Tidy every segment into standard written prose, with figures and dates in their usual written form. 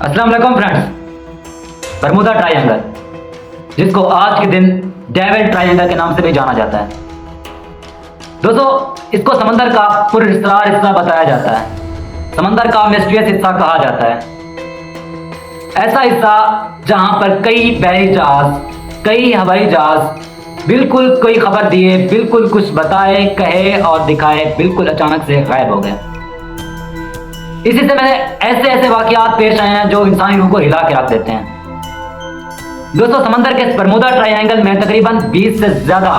अस्सलाम वालेकुम friends. Bermuda triangle, जिसको आज के दिन डेविल ट्रायंगल के नाम से भी जाना जाता है। दोस्तों, इसको समंदर का पुरस्कार हिस्सा बताया जाता है, समंदर का मिस्टीरियस हिस्सा कहा जाता है। ऐसा हिस्सा जहां पर कई बहरी जहाज, कई हवाई जहाज बिल्कुल कोई खबर दिए, बिल्कुल कुछ बताए, कहे और दिखाए, बिल्कुल अचानक से गायब हो गए। इसी से मैंने ऐसे ऐसे वाकयात पेश आए हैं जो इंसानी रूह को हिला के रख देते हैं। दोस्तों, समंदर के बरमूदा ट्रायंगल में तकरीबन 20 से ज्यादा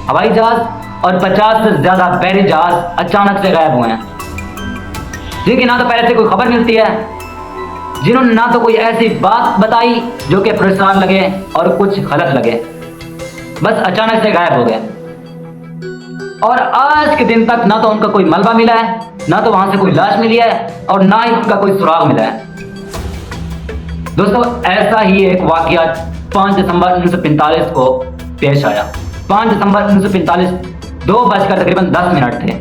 हवाई जहाज और 50 से ज्यादा बहरी जहाज अचानक से गायब हुए हैं, जिनकी ना तो पहले से कोई खबर मिलती है, जिन्होंने ना तो कोई ऐसी बात बताई जो कि परेशान लगे और कुछ गलत लगे, बस अचानक से गायब हो गए। और आज के दिन तक ना तो उनका कोई मलबा मिला है, ना तो वहां से कोई लाश मिली है और ना ही उनका कोई सुराग मिला है। दोस्तों, ऐसा ही एक वाकया 5 दिसंबर 1945 को पेश आया। 5 दिसंबर 1945 2 बजकर तकरीबन 10 मिनट थे,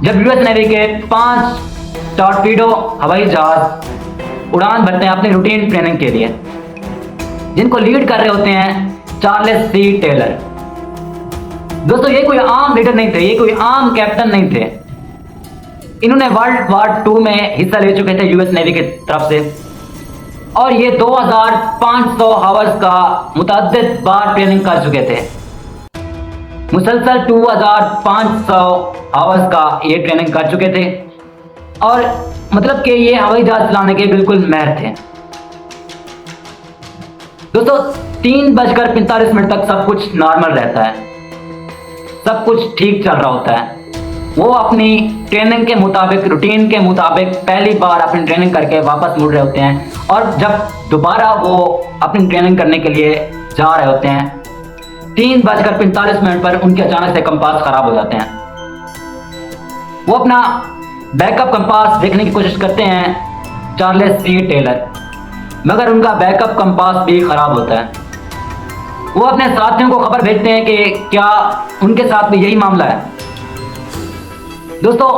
जब यूएस नेवी के 5 टॉर्पीडो हवाई जहाज उड़ान भरते हैं अपनी रूटीन ट्रेनिंग के लिए, जिनको लीड कर रहे होते हैं चार्ल्स सी टेलर। दोस्तों, ये कोई आम लीडर नहीं थे, ये कोई आम कैप्टन नहीं थे। इन्होंने वर्ल्ड वार 2 में हिस्सा ले चुके थे यूएस नेवी की तरफ से, और ये 2500 आवर्स का मुतअद्दिद बार ट्रेनिंग कर चुके थे। मुसलसल 2500 आवर्स का ये ट्रेनिंग कर चुके थे, और मतलब कि ये हवाई जहाज चलाने के बिल्कुल माहिर थे। दोस्तों, 3:45 तक सब कुछ नॉर्मल रहता है, सब कुछ ठीक चल रहा होता है। वो अपनी ट्रेनिंग के मुताबिक, रूटीन के मुताबिक पहली बार अपनी ट्रेनिंग करके वापस मुड़ रहे होते हैं, और जब दोबारा वो अपनी ट्रेनिंग करने के लिए जा रहे होते हैं 3:45 पर उनके अचानक से कंपास खराब हो जाते हैं। वो अपना बैकअप कंपास देखने की कोशिश करते हैं चार्ल्स सी टेलर, मगर उनका बैकअप कंपास भी खराब होता है। वो अपने साथियों को खबर भेजते हैं कि क्या उनके साथ भी यही मामला है। दोस्तों,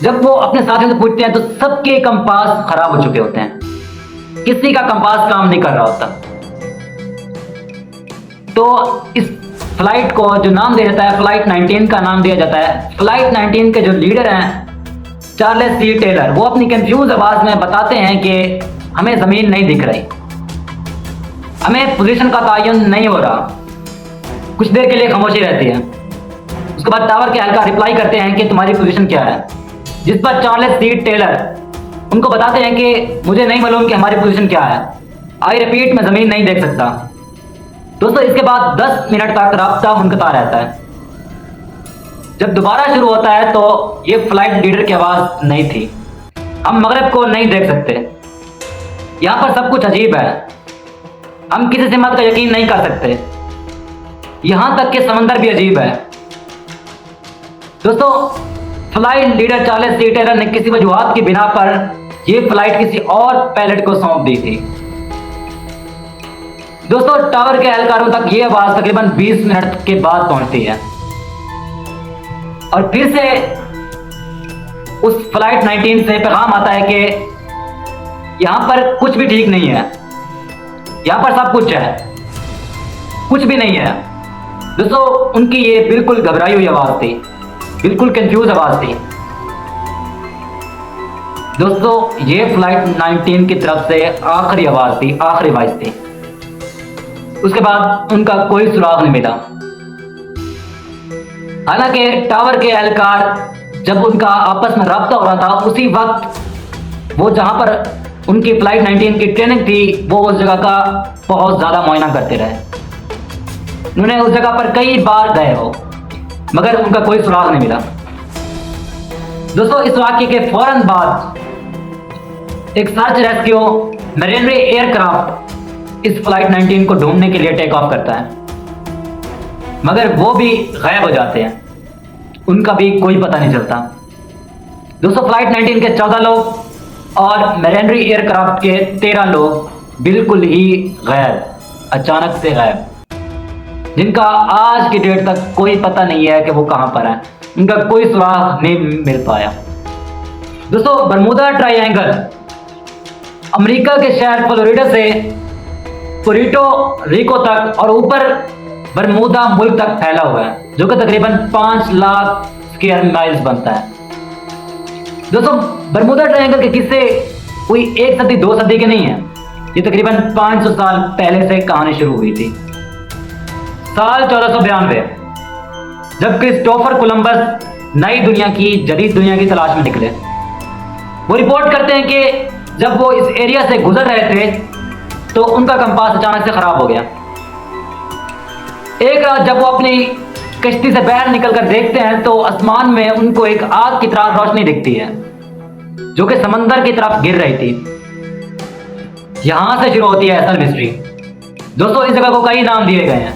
जब वो अपने साथियों से पूछते हैं तो सबके कंपास खराब हो चुके होते हैं, किसी का कंपास काम नहीं कर रहा होता। तो इस फ्लाइट को जो नाम दिया जाता है, फ्लाइट 19 का नाम दिया जाता है। फ्लाइट 19 के जो लीडर हैं चार्ल्स सी टेलर, वो अपनी कंफ्यूज आवाज में बताते हैं कि हमें जमीन नहीं दिख रही, हमें पोजीशन का तयन नहीं हो रहा। कुछ देर के लिए खामोशी रहती है, उसके बाद टावर के एहलकार रिप्लाई करते हैं कि तुम्हारी पोजीशन क्या है, जिस पर चार्ल्स सी टेलर उनको बताते हैं कि मुझे नहीं मालूम कि हमारी पोजीशन क्या है, आई रिपीट, मैं जमीन नहीं देख सकता। दोस्तों, इसके बाद 10 मिनट तक रास्ता मुनक़ता रहता है। जब दोबारा शुरू होता है तो ये फ्लाइट लीडर की आवाज नहीं थी। हम मगरब को नहीं देख सकते, यहाँ पर सब कुछ अजीब है, हम किसी सिमत का यकीन नहीं कर सकते, यहाँ तक कि समंदर भी अजीब है। दोस्तों, फ्लाइट लीडर चार्ल्स सी टेलर ने किसी वजूहात की बिना पर यह फ्लाइट किसी और पायलट को सौंप दी थी। दोस्तों, टावर के एहलकारों तक यह आवाज तकरीबन 20 मिनट के बाद पहुंचती है, और फिर से उस फ्लाइट 19 से पैगाम आता है कि यहां पर कुछ भी ठीक नहीं है, यहां पर सब कुछ है, कुछ भी नहीं है। दोस्तों, उनकी ये बिल्कुल घबराई हुई आवाज थी, बिल्कुल कंफ्यूज आवाज थी। दोस्तों, ये फ्लाइट 19 की तरफ से आखिरी आवाज थी, आखिरी आवाज थी। उसके बाद उनका कोई सुराग नहीं मिला। हालांकि टावर के एहलकार जब उनका आपस में रब्ता हो रहा था, उसी वक्त वो जहां पर उनकी फ्लाइट 19 की ट्रेनिंग थी, वो उस जगह का बहुत ज्यादा मुआयना करते रहे। उन्होंने उस जगह पर कई बार गए हो, मगर उनका कोई सुराग नहीं मिला। दोस्तों, इस वाकये के फौरन बाद एक सर्च रेस्क्यू मरीनरी एयरक्राफ्ट इस फ्लाइट 19 को ढूंढने के लिए टेक ऑफ करता है, मगर वो भी गायब हो जाते हैं, उनका भी कोई पता नहीं चलता। दोस्तों, फ्लाइट 19 के 14 लोग और मरीनरी एयरक्राफ्ट के 13 लोग बिल्कुल ही गायब, अचानक से गायब, जिनका आज की डेट तक कोई पता नहीं है कि वो कहां पर है, उनका कोई सुराग नहीं मिल पाया। दोस्तों, बरमूदा ट्रायंगल अमेरिका के शहर फ्लोरिडा से पुर्टो रिको तक और ऊपर बरमूदा मुल्क तक फैला हुआ है, जो कि तकरीबन 5 लाख स्क्वायर माइल्स बनता है। दोस्तों, बरमूदा ट्रायंगल के किस्से कोई 1 सदी 2 सदी के नहीं है। ये तकरीबन 500 साल पहले से कहानी शुरू हुई थी। साल 1492 जब क्रिस्टोफर कोलंबस नई दुनिया की जदीद दुनिया की तलाश में निकले, वो रिपोर्ट करते हैं कि जब वो इस एरिया से गुजर रहे थे तो उनका कंपास अचानक से खराब हो गया। एक रात जब वो अपनी कश्ती से बाहर निकलकर देखते हैं तो आसमान में उनको एक आग की तरह रोशनी दिखती है, जो कि समंदर की तरफ गिर रही थी। यहां से शुरू होती है असल मिस्ट्री। दोस्तों, इस जगह को कई नाम दिए गए हैं: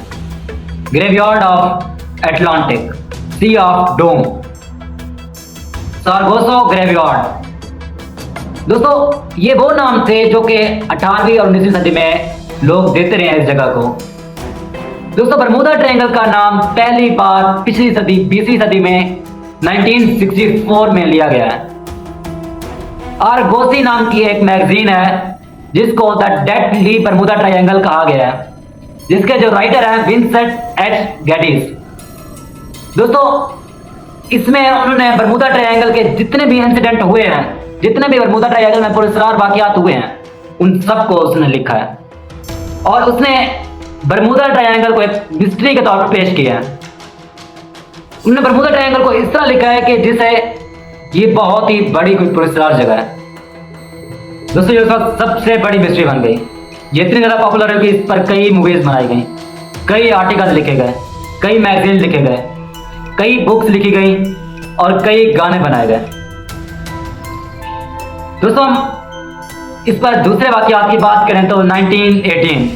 graveyard of Atlantic, sea of doom, Sargasso graveyard. दोस्तों, ये वो नाम थे जो कि 18वीं और 19वीं सदी में लोग देते रहे हैं इस जगह को। दोस्तों, बरमूदा ट्रायंगल का नाम पहली बार पिछली सदी 20वीं सदी में 1964 में लिया गया है। आर्गोसी नाम की एक मैगजीन है जिसको द डेडली बरमूदा ट्रायंगल कहा गया है, जिसके जो राइटर हैं विंसेंट एच गैडिस। दोस्तों, इसमें उन्होंने बरमूदा ट्रायंगल के जितने भी इंसिडेंट हुए हैं, जितने भी बरमूदा ट्रायंगल में पुरस्कार वाकयात हुए हैं, उन सबको उसने लिखा है और उसने बरमूदा ट्रायंगल को एक मिस्ट्री के तौर पर पेश किया है। उन्होंने बरमूदा ट्रायंगल को इस तरह लिखा है कि जिसे ये बहुत ही बड़ी कोई पुरस्कार जगह है। दोस्तों, ये उस वक्त सबसे बड़ी मिस्ट्री बन गई। ये इतनी ज़्यादा पॉपुलर है कि इस पर कई मूवीज बनाई गई, कई आर्टिकल्स लिखे गए, कई मैगजीन लिखे गए, कई बुक्स लिखी गई और कई गाने बनाए गए। दोस्तों, हम इस पर दूसरे वाकयात की बात करें तो 1918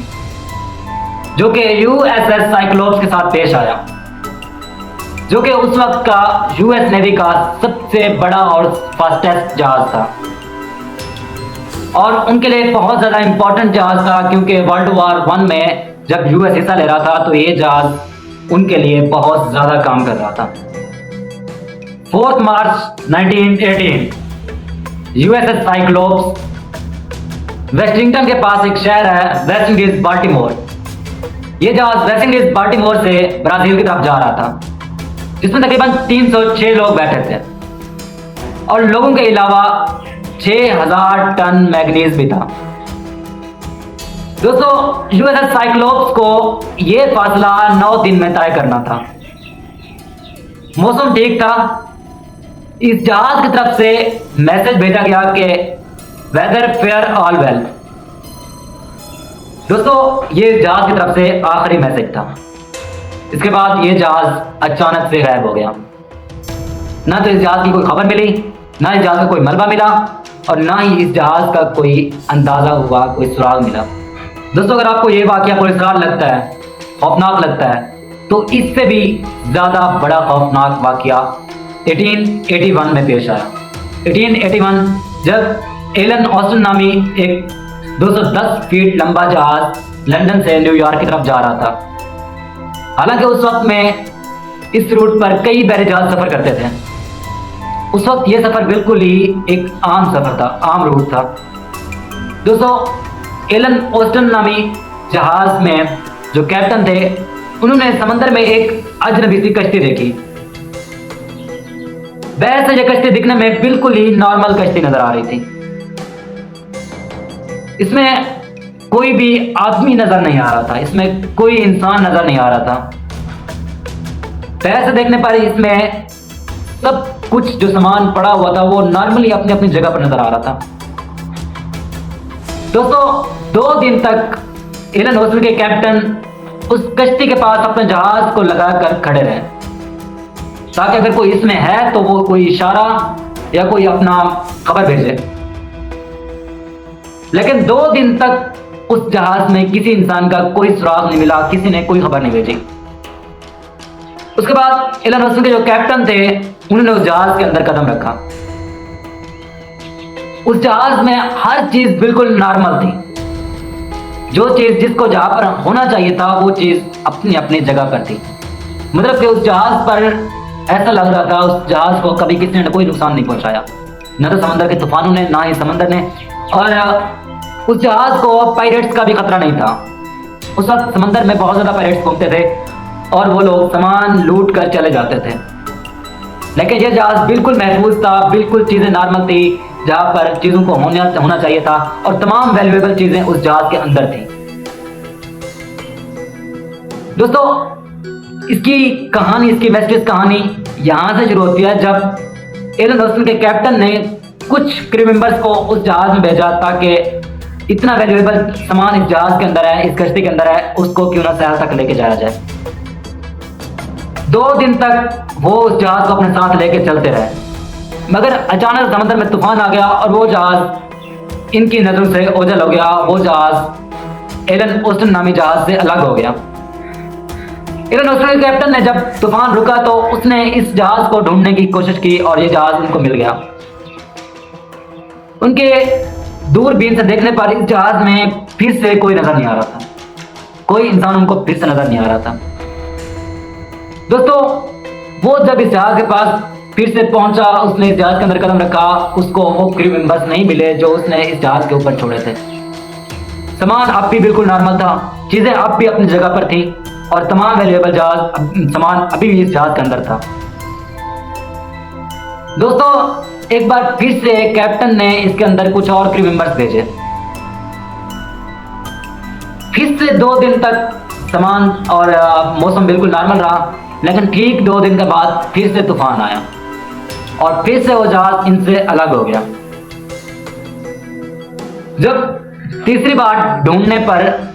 जो कि यूएसएस साइक्लोप्स के साथ पेश आया, जो कि उस वक्त का यूएस नेवी का सबसे बड़ा और फास्टेस्ट जहाज था और उनके लिए बहुत ज़्यादा इंपॉर्टेंट जहाज था, क्योंकि वर्ल्ड वॉर 1 में जब यूएस हिस्सा ले रहा था तो ये जहाज उनके लिए बहुत ज़्यादा काम कर रहा था। 4 मार्च 1918 यूएसएस साइक्लोप्स वेस्टिंगटन के पास एक शहर है वेस्ट इंडीज बाल्टीमोर। ये जहाज वेस्ट इंडीज बाल्टीमोर से ब्राजील की तरफ जा रहा था, जिसमें तकरीबन 306 लोग बैठे थे और लोगों के अलावा 6000 टन मैग्नीज भी था। दोस्तों, यूएसएस साइक्लोप्स को यह फासला 9 दिन में तय करना था। मौसम ठीक था। इस जहाज की तरफ से मैसेज भेजा गया कि वेदर फेयर ऑल वेल। दोस्तों, ये जहाज की तरफ से आखिरी मैसेज था। इसके बाद ये जहाज अचानक से गायब हो गया। ना तो इस जहाज की कोई खबर मिली, ना इस जहाज का कोई मलबा मिला और ना ही इस जहाज का कोई अंदाजा हुआ, कोई सुराग मिला। दोस्तों, अगर आपको ये वाकया पुरस्कार लगता है, खौफनाक लगता है, तो इससे भी ज़्यादा बड़ा खौफनाक वाकया 1881 में पेश आया। 1881 जब एलन ऑस्टिन नामी एक 210 फीट लंबा जहाज लंदन से न्यूयॉर्क की तरफ जा रहा था। हालांकि उस वक्त में इस रूट पर कई बड़े जहाज सफ़र करते थे। उस वक्त ये सफ़र बिल्कुल ही एक आम सफ़र था, आम रूट था। दोस्तों, एलन ऑस्टिन नामी जहाज में जो कैप्टन थे, उन्होंने समंदर में एक अजनबी सी कश्ती देखी। वैसे से ये कश्ती दिखने में बिल्कुल ही नॉर्मल कश्ती नजर आ रही थी। इसमें कोई भी आदमी नजर नहीं आ रहा था, इसमें कोई इंसान नजर नहीं आ रहा था। वैसे देखने पर इसमें सब कुछ जो सामान पड़ा हुआ था वो नॉर्मली अपनी अपनी जगह पर नजर आ रहा था। दोस्तों, 2 दिन तक एलन ऑस्टिन के कैप्टन उस कश्ती के पास अपने जहाज को लगाकर खड़े रहे, ताकि अगर कोई इसमें है तो वो कोई इशारा या कोई अपना खबर भेजे। लेकिन 2 दिन तक उस जहाज में किसी इंसान का कोई सुराग नहीं मिला, किसी ने कोई खबर नहीं भेजी। उसके बाद एलन ऑस्टिन के जो कैप्टन थे, उन्होंने उस जहाज के अंदर कदम रखा। उस जहाज में हर चीज बिल्कुल नॉर्मल थी। जो चीज जिसको जहां पर होना चाहिए था वो चीज अपनी अपनी जगह पर थी। मतलब कि उस जहाज पर ऐसा लग रहा था उस जहाज को कभी किसी ने कोई नुकसान नहीं पहुंचाया, न तो समंदर के तूफानों ने, ना ही समंदर ने और उस जहाज को पायरेट्स का भी खतरा नहीं था। उस वक्त समंदर में बहुत ज्यादा पायरेट्स घूमते थे और वो लोग सामान लूट कर चले जाते थे, लेकिन ये जहाज बिल्कुल महफूज था, बिल्कुल चीजें नॉर्मल थी जहां पर चीजों को होना चाहिए था, और तमाम वैल्यूएबल चीजें उस जहाज के अंदर थी। दोस्तों, इसकी कहानी, इसकी वेस्टेज कहानी यहां से शुरू होती है जब एलन ऑस्टिन के कैप्टन ने कुछ क्रू मेंबर्स को उस जहाज में भेजा ताकि इतना वैल्यूएबल सामान इस जहाज के अंदर है, इस कश्ती के अंदर है, उसको क्यों ना सहर तक लेके जाया जाए। 2 दिन तक वो उस जहाज को अपने साथ लेके चलते रहे, मगर अचानक समंदर में तूफान आ गया और वो जहाज इनकी नजरों से ओझल हो गया। वो जहाज एलन ऑस्टिन नामी जहाज से अलग हो गया। एलन ऑस्टिन के कैप्टन ने जब तूफान रुका तो उसने इस जहाज को ढूंढने की कोशिश की और ये जहाज उनको मिल गया। उनके दूरबीन से देखने पर इस जहाज में फिर से कोई नजर नहीं आ रहा था, कोई इंसान उनको फिर से नजर नहीं आ रहा था। दोस्तों, वो जब इस जहाज के पास फिर से पहुंचा, उसने इस जहाज के अंदर कदम रखा, उसको वो क्रू मेंबर्स नहीं मिले जो उसने इस जहाज के ऊपर छोड़े थे। सामान अब भी बिल्कुल नॉर्मल था, चीजें अब भी अपनी जगह पर थी और तमाम वैल्यूएबल सामान अभी भी इस जहाज के अंदर था। दोस्तों, एक बार फिर से कैप्टन ने इसके अंदर कुछ और क्रू मेंबर्स भेजे। फिर से 2 दिन तक सामान और मौसम बिल्कुल नॉर्मल रहा, लेकिन ठीक 2 दिन के बाद फिर से तूफान आया और फिर से वो जहाज इनसे अलग हो गया। जब तीसरी बार ढूंढने पर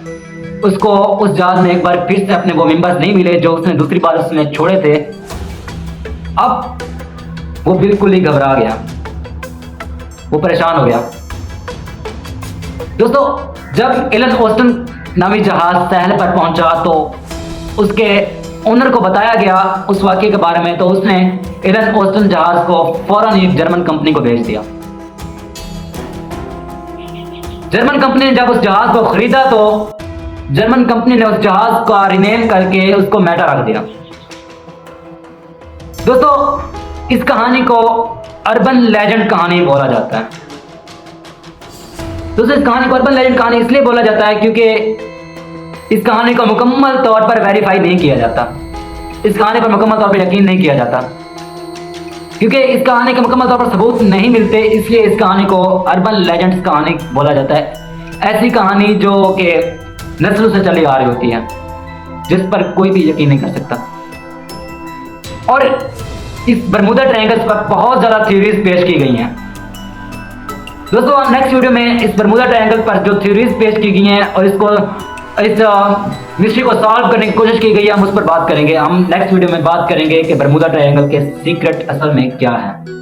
उसको उस जहाज में एक बार फिर से अपने वो मेंबर्स नहीं मिले जो उसने दूसरी बार उसने छोड़े थे, अब वो बिल्कुल ही घबरा गया, वो परेशान हो गया। दोस्तों, जब एलन ऑस्टिन नामी जहाज साहिल पर पहुंचा तो उसके ओनर को बताया गया उस वाकये के बारे में, तो उसने एलन ऑस्टिन जहाज को फौरन एक जर्मन कंपनी को भेज दिया। जर्मन कंपनी ने जब उस जहाज को खरीदा तो जर्मन कंपनी ने उस जहाज का रिनेम करके उसको मेटा रख दिया। दोस्तों, इस कहानी को अर्बन लेजेंड कहानी बोला जाता है। दोस्तों, इस कहानी को अर्बन लेजेंड कहानी इसलिए बोला जाता है क्योंकि इस कहानी को मुकम्मल तौर पर वेरीफाई नहीं किया जाता, इस कहानी पर मुकम्मल तौर पर यकीन नहीं किया जाता, क्योंकि इस कहानी के मुकम्मल तौर पर सबूत नहीं मिलते, इसलिए इस कहानी को अर्बन लेजेंड्स कहानी बोला जाता है। ऐसी कहानी जो कि नस्लों से चली आ रही होती है, जिस पर कोई भी यकीन नहीं कर सकता। और इस बरमूडा ट्रायंगल पर बहुत ज्यादा थ्योरीज पेश की गई हैं। दोस्तों, हम नेक्स्ट वीडियो में इस बरमूडा ट्रायंगल पर जो थ्योरीज पेश की गई हैं और इस मिस्ट्री को सॉल्व करने की कोशिश की गई है, हम उस पर बात करेंगे। हम नेक्स्ट वीडियो में बात करेंगे कि बरमूडा ट्रायंगल के सीक्रेट असल में क्या है।